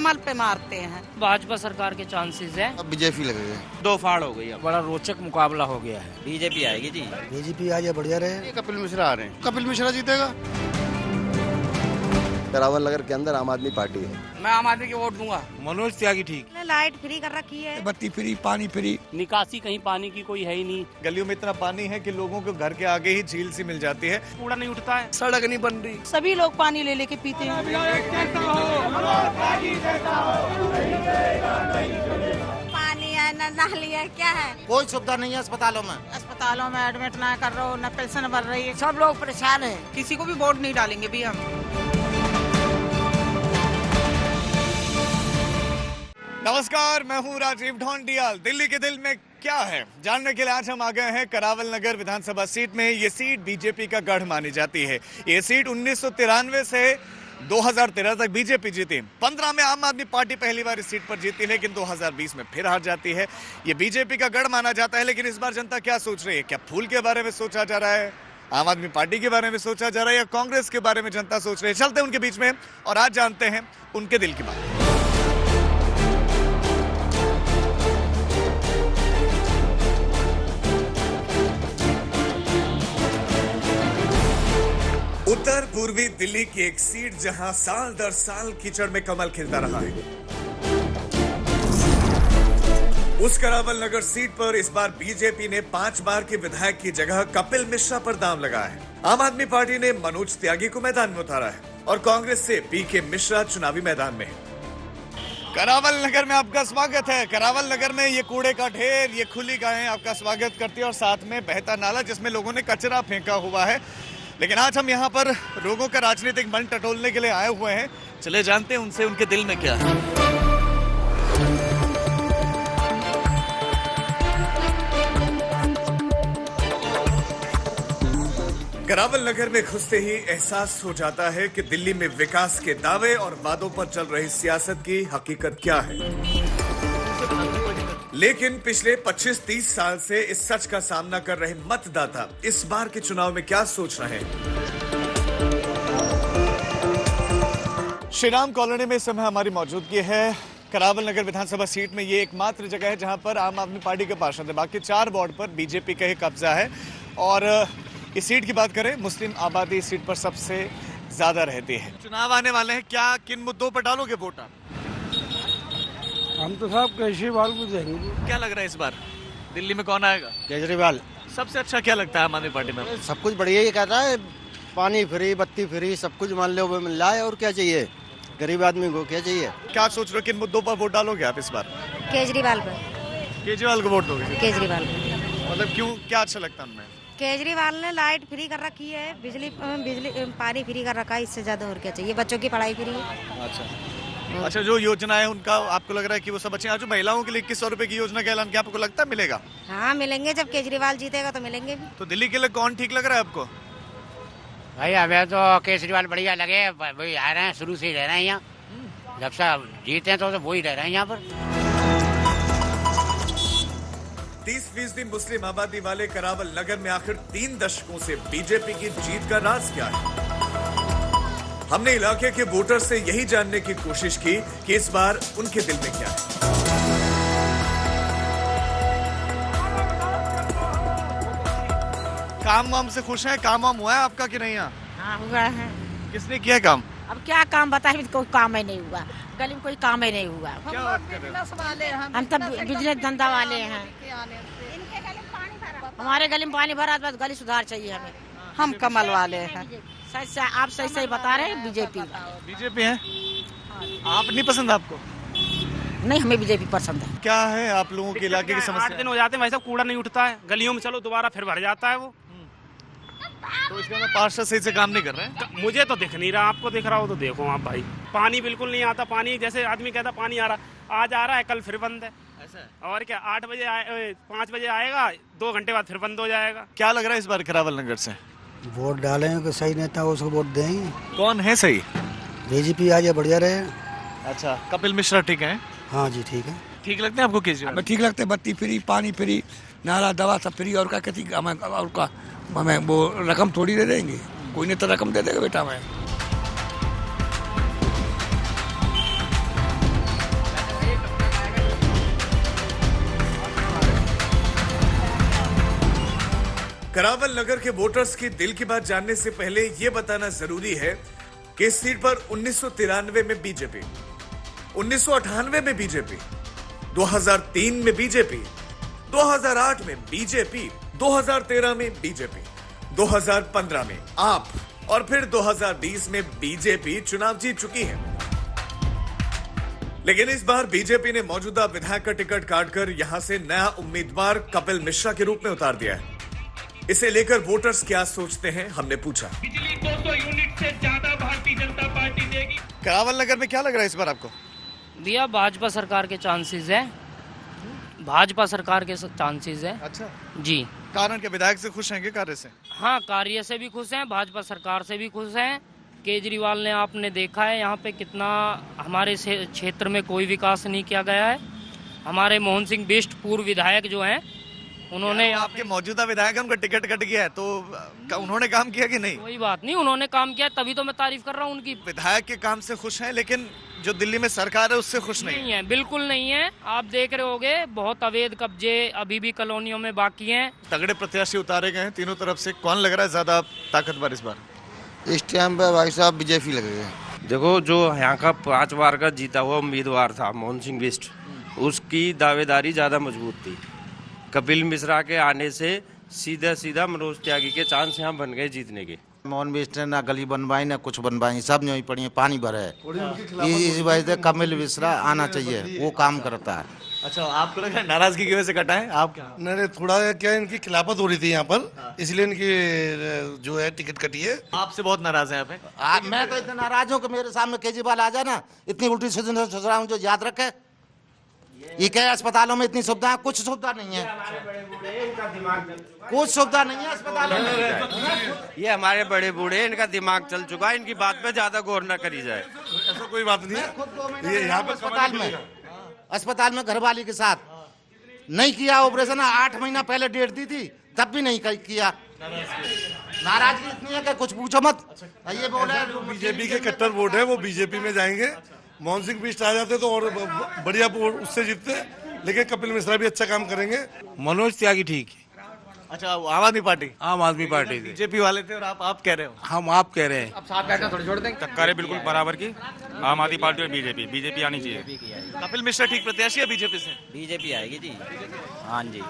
कमल पे मारते हैं। भाजपा सरकार के चांसेस है। अब बीजेपी लगेगा। दो फाड़ हो गई। अब बड़ा रोचक मुकाबला हो गया है। बीजेपी आएगी जी। बीजेपी आ जाए बढ़िया रहे। कपिल मिश्रा आ रहे हैं। कपिल मिश्रा जीतेगा। करावल नगर के अंदर आम आदमी पार्टी है। मैं आम आदमी को वोट दूंगा। मनोज त्यागी ठीक। लाइट फ्री कर रखी है, बत्ती फ्री, पानी फ्री। निकासी कहीं पानी की कोई है ही नहीं। गलियों में इतना पानी है कि लोगों को घर के आगे ही झील सी मिल जाती है। कूड़ा नहीं उठता है। सड़क नहीं बन रही। सभी लोग पानी ले लेके पीते हैं। पानी है न नाली है, क्या है? कोई सुविधा नहीं है अस्पतालों में। अस्पतालों में एडमिट ना कर रहे हो, न पेंशन भर रही है, सब लोग परेशान है। किसी को भी वोट नहीं डालेंगे भी हम। नमस्कार, मैं हूं राजीव ढोंडियाल। दिल्ली के दिल में क्या है जानने के लिए आज हम आ गए हैं करावल नगर विधानसभा सीट में। ये सीट बीजेपी का गढ़ मानी जाती है। ये सीट 1993 से 2013 तक बीजेपी जीती। 15 में आम आदमी पार्टी पहली बार इस सीट पर जीती, लेकिन 2020 में फिर हार जाती है। ये बीजेपी का गढ़ माना जाता है, लेकिन इस बार जनता क्या सोच रही है? क्या फूल के बारे में सोचा जा रहा है, आम आदमी पार्टी के बारे में सोचा जा रहा है, या कांग्रेस के बारे में जनता सोच रही है? चलते हैं उनके बीच में और आज जानते हैं उनके दिल की बात। उत्तर पूर्वी दिल्ली की एक सीट जहां साल दर साल कीचड़ में कमल खिलता रहा है, उस करावल नगर सीट पर इस बार बीजेपी ने 5 बार के विधायक की जगह कपिल मिश्रा पर दांव लगाया है। आम आदमी पार्टी ने मनोज त्यागी को मैदान में उतारा है और कांग्रेस से पीके मिश्रा चुनावी मैदान में है। करावल नगर में आपका स्वागत है। करावल नगर में ये कूड़े का ढेर, ये खुली गायें आपका स्वागत करती है और साथ में बहता नाला जिसमें लोगों ने कचरा फेंका हुआ है। लेकिन आज हम यहाँ पर लोगों का राजनीतिक मन टटोलने के लिए आए हुए हैं। चले जानते हैं उनसे उनके दिल में क्या है। करावल नगर में घुसते ही एहसास हो जाता है कि दिल्ली में विकास के दावे और वादों पर चल रही सियासत की हकीकत क्या है। लेकिन पिछले 25-30 साल से इस सच का सामना कर रहे मतदाता इस बार के चुनाव में क्या सोच रहे हैं? श्री राम कॉलोनी में इस समय हमारी मौजूदगी है। करावल नगर विधानसभा सीट में ये एकमात्र जगह है जहां पर आम आदमी पार्टी के पार्षद है। बाकी 4 वार्ड पर बीजेपी का ही कब्जा है। और इस सीट की बात करें, मुस्लिम आबादी इस सीट पर सबसे ज्यादा रहती है। चुनाव आने वाले हैं, क्या किन मुद्दों पर डालोगे वोट आप? हम तो साहब केजरीवाल को देंगे। क्या लग रहा है इस बार दिल्ली में कौन आएगा? केजरीवाल। सबसे अच्छा क्या लगता है आम आदमी पार्टी में? सब कुछ बढ़िया ही कहता है, पानी फ्री, बत्ती फ्री, सब कुछ मान लो मिल रहा है। और क्या चाहिए गरीब आदमी को, क्या चाहिए? क्या सोच रहे हो, किन मुद्दों पर वोट डालोगे आप इस बार? केजरीवाल पर। केजरीवाल को वोट दोगे? केजरीवाल पर। मतलब क्यों, क्या अच्छा लगता है उनमें? केजरीवाल ने लाइट फ्री कर रखी है, बिजली पानी फ्री कर रखा है, इससे ज्यादा और क्या चाहिए? बच्चों की पढ़ाई फ्री है। अच्छा, जो योजना है उनका आपको लग रहा है कि वो सब अच्छे हैं? जो महिलाओं के लिए 2100 रुपए की योजना का ऐलान किया, आपको लगता है मिलेगा? हाँ मिलेंगे, जब केजरीवाल जीतेगा तो मिलेंगे भी। तो दिल्ली के लिए कौन ठीक लग रहा है आपको? भाई हमें तो केजरीवाल बढ़िया लगे। वही आ रहे हैं, शुरू से ही रह रहे हैं यहाँ। जब से जीते हैं तो वही रह रहे हैं यहाँ पर। 30% मुस्लिम आबादी वाले करावल नगर में आखिर 3 दशकों से बीजेपी की जीत का राज क्या है? हमने इलाके के वोटर से यही जानने की कोशिश की कि इस बार उनके दिल में क्या है। काम वाम से खुश हैं? काम वाम हुआ है आपका कि नहीं? यहाँ हाँ हुआ है। किसने किया काम? अब क्या काम बताए, कोई काम ही नहीं हुआ। गली में कोई काम ही नहीं हुआ। क्या बात कर रहे हो? हम तब बिजनेस धंधा वाले हैं। हमारे गली में पानी भरा, बस गली सुधार चाहिए हमें। हम कमल वाले हैं। सही से आप सही बता रहे हैं। बीजेपी है। आप नहीं पसंद आपको? नहीं, हमें बीजेपी पसंद है। क्या है आप लोगों के इलाके की समस्या? 8 दिन हो जाते हैं, वैसे कूड़ा नहीं उठता है। गलियों में चलो दोबारा फिर भर जाता है वो। तो इसका मतलब पार्षद सही से काम नहीं कर रहे हैं? मुझे तो दिख नहीं रहा, आपको दिख रहा हो तो देखो आप भाई। पानी बिल्कुल नहीं आता। पानी जैसे आदमी कहता पानी आ रहा, आज आ रहा है, कल फिर बंद है। ऐसा है? और क्या, 8 बजे 5 बजे आएगा, 2 घंटे बाद फिर बंद हो जाएगा। क्या लग रहा है इस बार करावल नगर से? वोट डालेंगे तो सही नेता हो, उसको वोट देंगे। कौन है सही? बीजेपी आ जाए बढ़िया रहे। अच्छा, कपिल मिश्रा ठीक है? हाँ जी ठीक है। ठीक लगते हैं आपको केजरीवाल? ठीक लगते हैं। बत्ती फ्री, पानी फ्री, नाला दवा सब फ्री। और क्या कहती हमें, और का हमें वो रकम थोड़ी दे देंगे, कोई नहीं तो रकम दे देगा बेटा हमें। करावल नगर के वोटर्स की दिल की बात जानने से पहले यह बताना जरूरी है कि इस सीट पर 1993 में बीजेपी, 1998 में बीजेपी, 2003 में बीजेपी, 2008 में बीजेपी, 2013 में बीजेपी, 2015 में आप और फिर 2020 में बीजेपी चुनाव जीत चुकी है। लेकिन इस बार बीजेपी ने मौजूदा विधायक का टिकट काटकर यहां से नया उम्मीदवार कपिल मिश्रा के रूप में उतार दिया है। इसे लेकर वोटर्स क्या सोचते हैं, हमने पूछा। बिजली 200 यूनिट से ज्यादा भारतीय जनता पार्टी देगी। करावल नगर में क्या लग रहा है इस बार आपको? भैया भाजपा सरकार के चांसेस है, भाजपा सरकार के चांसेस है। अच्छा जी। कारण के विधायक से खुश हैं कि कार्य से? हाँ, कार्य से भी खुश हैं, भाजपा सरकार से भी खुश हैं। केजरीवाल ने आपने देखा है यहाँ पे कितना हमारे क्षेत्र में कोई विकास नहीं किया गया है। हमारे मोहन सिंह बिष्ट पूर्व विधायक जो हैं उन्होंने आपके मौजूदा विधायक उनका टिकट कट गया है तो उन्होंने काम किया कि नहीं? कोई बात नहीं, उन्होंने काम किया तभी तो मैं तारीफ कर रहा हूँ उनकी। विधायक के काम से खुश हैं लेकिन जो दिल्ली में सरकार है उससे खुश नहीं है। बिल्कुल नहीं है। आप देख रहे होगे बहुत अवैध कब्जे अभी भी कॉलोनियों में बाकी हैं। तगड़े प्रत्याशी उतारे गए हैं तीनों तरफ से, कौन लग रहा है ज्यादा ताकतवर इस बार? इस टाइम पे भाई साहब बीजेपी लगेगा। देखो, जो यहाँ का 5 बार का जीता हुआ उम्मीदवार था मोहन सिंह बिष्ट, उसकी दावेदारी ज़्यादा मजबूत थी। कपिल मिश्रा के आने से सीधा मनोज त्यागी के चांस यहाँ बन गए जीतने के। मोहन बिष्ट ने ना गली बनवाई ना कुछ बनवाई, सब नहीं पड़ी है, पानी भरा है। इस वजह से कपिल मिश्रा आना चाहिए, वो काम करता है। अच्छा, आपको लग रहा है नाराजगी की वजह से कटा है? आप नहीं, थोड़ा क्या इनकी खिलाफत हो रही थी यहाँ पर, इसलिए इनकी जो है टिकट कटी है। आपसे बहुत नाराज है यहाँ पे? मैं तो इतना नाराज हूँ कि मेरे सामने केजरीवाल आ जाए ना, इतनी उल्टी सीधी सोच रहा हूँ जो याद रखे। ये क्या अस्पतालों में इतनी सुविधा, कुछ सुविधा नहीं है, कुछ सुविधा नहीं है अस्पतालों में। ये हमारे बड़े बूढ़े, इनका दिमाग चल चुका है, इनकी बात पे ज्यादा गौर न करी जाए। ऐसा कोई बात नहीं है। ये यहाँ पे अस्पताल में घरवाली के साथ नहीं किया ऑपरेशन, 8 महीना पहले डेट दी थी तब भी नहीं किया। नाराजगी इतनी है कि कुछ पूछो मत। ये बोला बीजेपी के कट्टर वोट है, वो बीजेपी में जाएंगे। मोहन सिंह बिष्ट आ जाते तो और बढ़िया उससे जीतते, लेकिन कपिल मिश्रा भी अच्छा काम करेंगे। मनोज त्यागी ठीक है। अच्छा, आम आदमी पार्टी? आम आदमी पार्टी बीजेपी वाले थे और आप कह रहे हो? हम आप कह रहे हैं। अब साथ बैठना थोड़ी छोड़ देंगे। टक्कर है बिल्कुल बराबर की, आम आदमी पार्टी और बीजेपी आनी चाहिए। कपिल मिश्रा ठीक प्रत्याशी है बीजेपी से? बीजेपी आएगी जी। हाँ जी।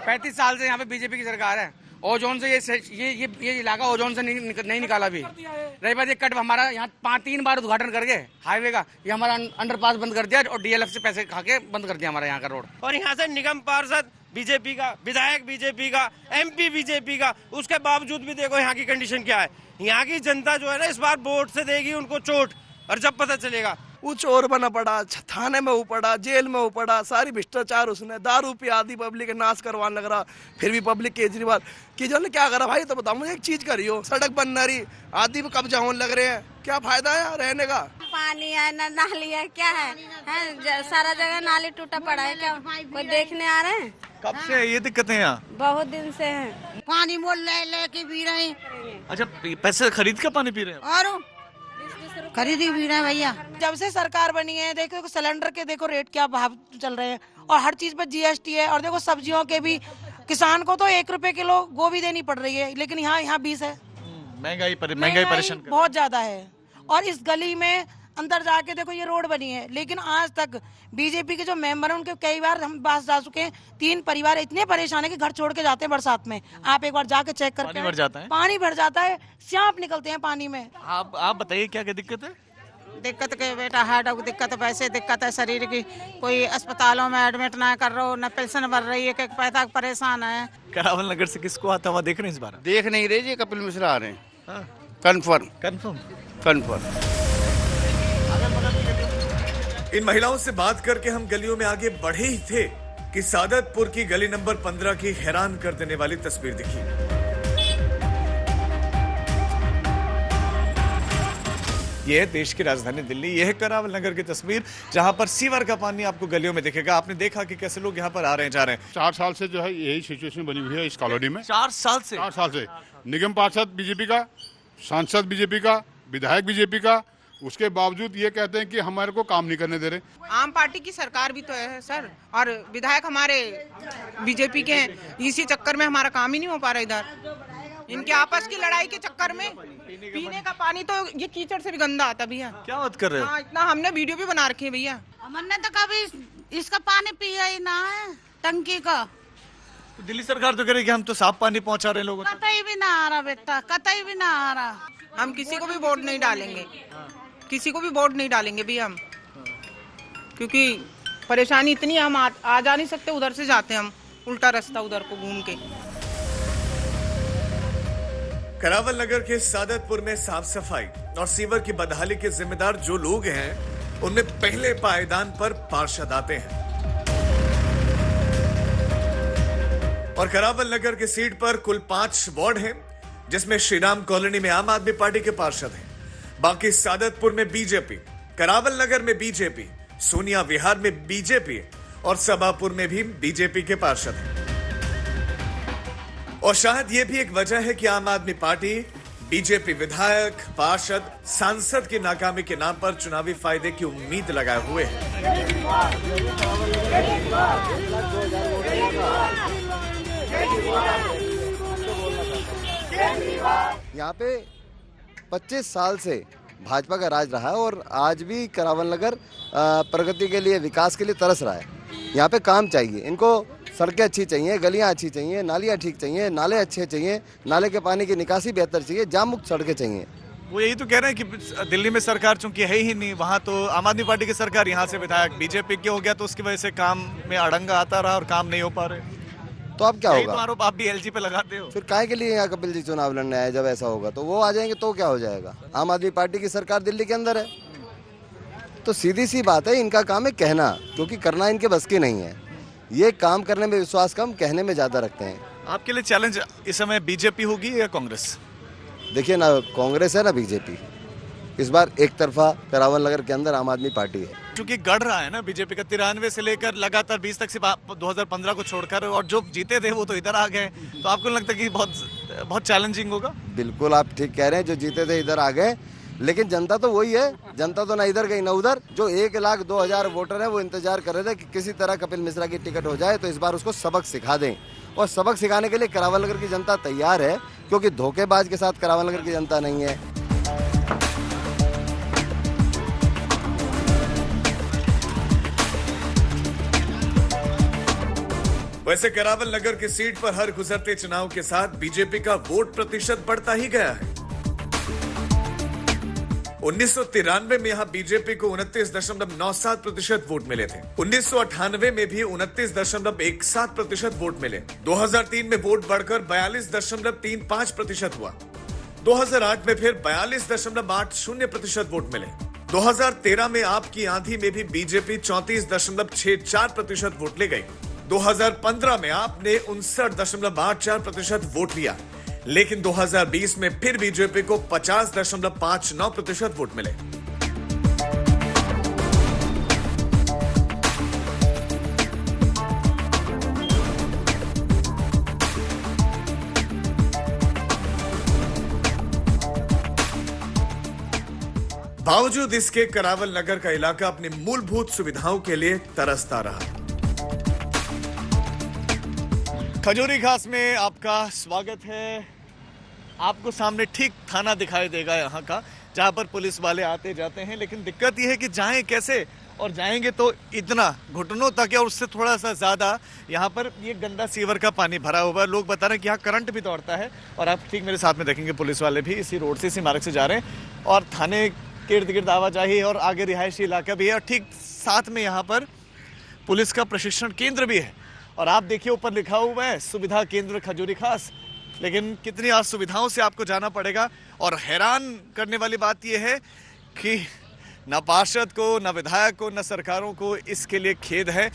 35 साल से यहाँ पे बीजेपी की सरकार है। ओजोन से ये इलाका ओजोन से नहीं निकाला भी। रही बात ये कट हमारा यहाँ 3 बार उद्घाटन करके हाईवे का, ये हमारा अंडरपास बंद कर दिया और डीएलएफ से पैसे खा के बंद कर दिया हमारा यहाँ का रोड। और यहाँ से निगम पार्षद बीजेपी का, विधायक बीजेपी का, एमपी बीजेपी का, उसके बावजूद भी देखो यहाँ की कंडीशन क्या है। यहाँ की जनता जो है ना इस बार वोट से देगी उनको चोट, और जब पता चलेगा वो चोर बना पड़ा, थाने में वो पड़ा, जेल में वो पड़ा, सारी भ्रष्टाचार उसने, दारू पी आदि पब्लिक के नाश करवाने लग रहा। फिर भी पब्लिक केजरीवाल ने क्या करा भाई? तो बताओ मुझे एक चीज करियो, सड़क बन रही, आदि पे कब्जा होने लग रहे हैं, क्या फायदा है रहने का? पानी है न नाली है, क्या है? सारा जगह नाली टूटा पड़ा है, क्या कोई देखने आ रहे हैं? कब से ये दिक्कतें यहाँ? बहुत दिन से है। पानी मोल लेके पी रहे हैं। अच्छा, पैसे खरीद के पानी पी रहे हैं? और खरीदी भी रहे भैया। जब से सरकार बनी है देखो सिलेंडर के देखो रेट क्या भाव चल रहे हैं, और हर चीज पर जीएसटी है। और देखो सब्जियों के भी, किसान को तो 1 रुपए किलो गोभी देनी पड़ रही है, लेकिन यहाँ 20 है। महंगाई परेशान बहुत ज्यादा है। और इस गली में अंदर जाके देखो ये रोड बनी है, लेकिन आज तक बीजेपी के जो मेंबर हैं उनके कई बार हम पास जा चुके हैं। 3 परिवार इतने परेशान है कि घर छोड़ के जाते हैं बरसात में। आप एक बार जाके चेक करके पानी भर जाता है, पानी भर जाता है, सांप निकलते हैं पानी में। आप बताइए क्या क्या दिक्कत है? दिक्कत के बेटा हार्ट की दिक्कत है, पैसे दिक्कत है शरीर की, कोई अस्पतालों में एडमिट ना कर रहा हो, न पेंशन भर रही है, पैसा परेशान है। करावल नगर से किसको आता हुआ देख रहे हैं इस बार? देख नहीं रहे जी, कपिल मिश्रा आ रहे हैं। कन्फर्म। इन महिलाओं से बात करके हम गलियों में आगे बढ़े ही थे कि सादतपुर की गली नंबर 15 की हैरान कर देने वाली तस्वीर दिखी। यह है देश की राजधानी दिल्ली, यह है करावल नगर की तस्वीर, जहां पर सीवर का पानी आपको गलियों में दिखेगा। आपने देखा कि कैसे लोग यहां पर आ रहे हैं, जा रहे हैं। 4 साल से जो है यही सिचुएशन बनी हुई है इस कॉलोनी में। 4 साल से? 4 साल से निगम पार्षद बीजेपी का, सांसद बीजेपी का, विधायक बीजेपी का, उसके बावजूद ये कहते हैं कि हमारे को काम नहीं करने दे रहे। आम पार्टी की सरकार भी तो है सर, और विधायक हमारे बीजेपी के हैं, इसी चक्कर में हमारा काम ही नहीं हो पा रहा इधर। इनके आपस की लड़ाई के चक्कर में पीने का पानी तो ये कीचड़ से भी गंदा आता भैया। क्या बात कर रहे हो? हाँ, इतना हमने वीडियो भी बना रखी है भैया। हमने तो कभी इसका पानी पिया ही ना है, टंकी का। तो दिल्ली सरकार तो कह रही कि हम तो साफ पानी पहुंचा रहे हैं लोगों तक। कतई भी ना आ रहा बेटा, कतई भी ना आ रहा। हम किसी को भी वोट नहीं डालेंगे, किसी को भी वोट नहीं डालेंगे भैया हम, क्योंकि परेशानी इतनी है, हम आ जा नहीं सकते, उधर से जाते हम उल्टा रास्ता उधर को घूम के। करावल नगर के सादतपुर में साफ सफाई और सीवर की बदहाली के जिम्मेदार जो लोग हैं, उनमें पहले पायदान पर पार्षद आते हैं। और करावल नगर की सीट पर कुल 5 वार्ड हैं, जिसमें श्रीराम कॉलोनी में आम आदमी पार्टी के पार्षद हैं। बाकी सादतपुर में बीजेपी, करावल नगर में बीजेपी, सोनिया विहार में बीजेपी और सभापुर में भी बीजेपी के पार्षद हैं। और शायद यह भी एक वजह है कि आम आदमी पार्टी बीजेपी विधायक, पार्षद, सांसद की नाकामी के नाम पर चुनावी फायदे की उम्मीद लगाए हुए है। यहाँ पे 25 साल से भाजपा का राज रहा है और आज भी करावल नगर प्रगति के लिए, विकास के लिए तरस रहा है। यहाँ पे काम चाहिए इनको, सड़कें अच्छी चाहिए, गलियाँ अच्छी चाहिए, नालियाँ ठीक चाहिए, नाले अच्छे चाहिए, नाले के पानी की निकासी बेहतर चाहिए, जाम मुक्त सड़कें चाहिए। वो यही तो कह रहे हैं कि दिल्ली में सरकार चूंकि है ही नहीं, वहाँ तो आम आदमी पार्टी की सरकार, यहाँ से विधायक बीजेपी के हो गया, तो उसकी वजह से काम में अड़ंगा आता रहा और काम नहीं हो पा रहे। तो अब क्या होगा? तो आरोप आप भी एलजी पे लगाते हो। फिर काहे के लिए यहाँ कपिल जी चुनाव लड़ने आए? जब ऐसा होगा तो वो आ जाएंगे तो क्या हो जाएगा? आम आदमी पार्टी की सरकार दिल्ली के अंदर है, तो सीधी सी बात है, इनका काम है कहना, क्योंकि करना इनके बस की नहीं है। ये काम करने में विश्वास कम, कहने में ज्यादा रखते हैं। आपके लिए चैलेंज इस समय बीजेपी होगी या कांग्रेस? देखिए ना, कांग्रेस है ना बीजेपी, इस बार एक तरफा करावल नगर के अंदर आम आदमी पार्टी है। क्योंकि गढ़ रहा है ना बीजेपी का, 93 से लेकर लगातार 20 तक, सिर्फ 2015 को छोड़कर, और जो जीते थे वो तो इधर आ गए, तो आपको लगता है कि बहुत चैलेंजिंग होगा? बिल्कुल आप ठीक कह रहे हैं, जो जीते थे इधर आ गए, लेकिन जनता तो वही है, जनता तो ना इधर गई ना उधर। जो 1,02,000 वोटर है वो इंतजार कर रहे थे कि किसी तरह कपिल मिश्रा की टिकट हो जाए, तो इस बार उसको सबक सिखा दें। और सबक सिखाने के लिए करावल नगर की जनता तैयार है, क्योंकि धोखेबाज के साथ करावल नगर की जनता नहीं है। वैसे करावल नगर की सीट पर हर गुजरते चुनाव के साथ बीजेपी का वोट प्रतिशत बढ़ता ही गया है। 1993 में यहाँ बीजेपी को 29.97% वोट मिले थे। 1998 में भी 29.17% वोट मिले। 2003 में वोट बढ़कर 42.35% हुआ। 2008 में फिर 42.80% वोट मिले। 2013 में आपकी आंधी में भी बीजेपी 34.64% वोट ले गई। 2015 में आपने 59.84% वोट लिया, लेकिन 2020 में फिर बीजेपी को 50.59% वोट मिले। बावजूद इसके करावल नगर का इलाका अपनी मूलभूत सुविधाओं के लिए तरसता रहा। खजूरी घास में आपका स्वागत है। आपको सामने ठीक थाना दिखाई देगा यहाँ का, जहाँ पर पुलिस वाले आते जाते हैं, लेकिन दिक्कत यह है कि जाएं कैसे, और जाएंगे तो इतना घुटनों तक है और उससे थोड़ा सा ज़्यादा यहाँ पर ये गंदा सीवर का पानी भरा हुआ है। लोग बता रहे हैं कि यहाँ करंट भी दौड़ता है, और आप ठीक मेरे साथ में देखेंगे पुलिस वाले भी इसी रोड से, इसी मार्ग से जा रहे हैं, और थाने के इर्द गिर्द आवाजाही है और आगे रिहायशी इलाका भी है, और ठीक साथ में यहाँ पर पुलिस का प्रशिक्षण केंद्र भी है। और आप देखिए ऊपर लिखा हुआ है सुविधा केंद्र खजूरी खास, लेकिन कितनी असुविधाओं से आपको जाना पड़ेगा। और हैरान करने वाली बात यह है कि न पार्षद को, न विधायक को, न सरकारों को इसके लिए खेद है।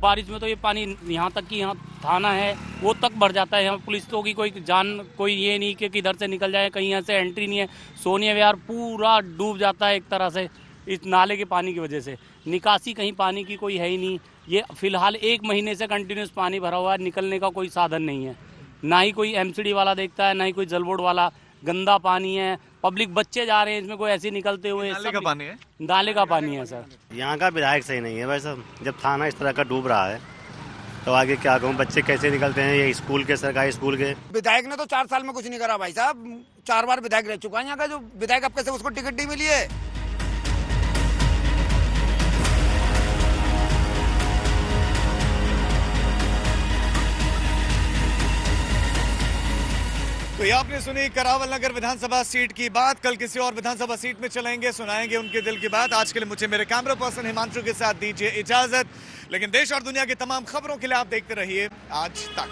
बारिश में तो ये पानी यहाँ तक कि यहाँ थाना है वो तक बढ़ जाता है। यहाँ पुलिस तो की कोई ये नहीं कि किधर से निकल जाए, कहीं यहाँ से एंट्री नहीं है। सोनिया विहार पूरा डूब जाता है एक तरह से, इस नाले के पानी की वजह से। निकासी कहीं पानी की कोई है ही नहीं। ये फिलहाल 1 महीने से कंटिन्यूस पानी भरा हुआ है, निकलने का कोई साधन नहीं है। ना ही कोई एमसीडी वाला देखता है, ना ही कोई जल बोर्ड वाला। गंदा पानी है, पब्लिक बच्चे जा रहे हैं इसमें कोई ऐसे निकलते हुए। नाले का पानी है, नाले का पानी है सर। यहाँ का विधायक सही नहीं है भाई साहब। जब थाना इस तरह का डूब रहा है तो आगे क्या कहूँ, बच्चे कैसे निकलते हैं ये स्कूल के, सरकारी स्कूल के। विधायक ने तो 4 साल में कुछ नहीं करा भाई साहब। 4 बार विधायक रह चुका है यहाँ का। जो विधायक अब कैसे उसको टिकट नहीं मिली है। तो ये आपने सुनी करावल नगर विधानसभा सीट की बात। कल किसी और विधानसभा सीट में चलेंगे, सुनाएंगे उनके दिल की बात। आज के लिए मुझे मेरे कैमरा पर्सन हिमांशु के साथ दीजिए इजाजत। लेकिन देश और दुनिया की तमाम खबरों के लिए आप देखते रहिए आज तक।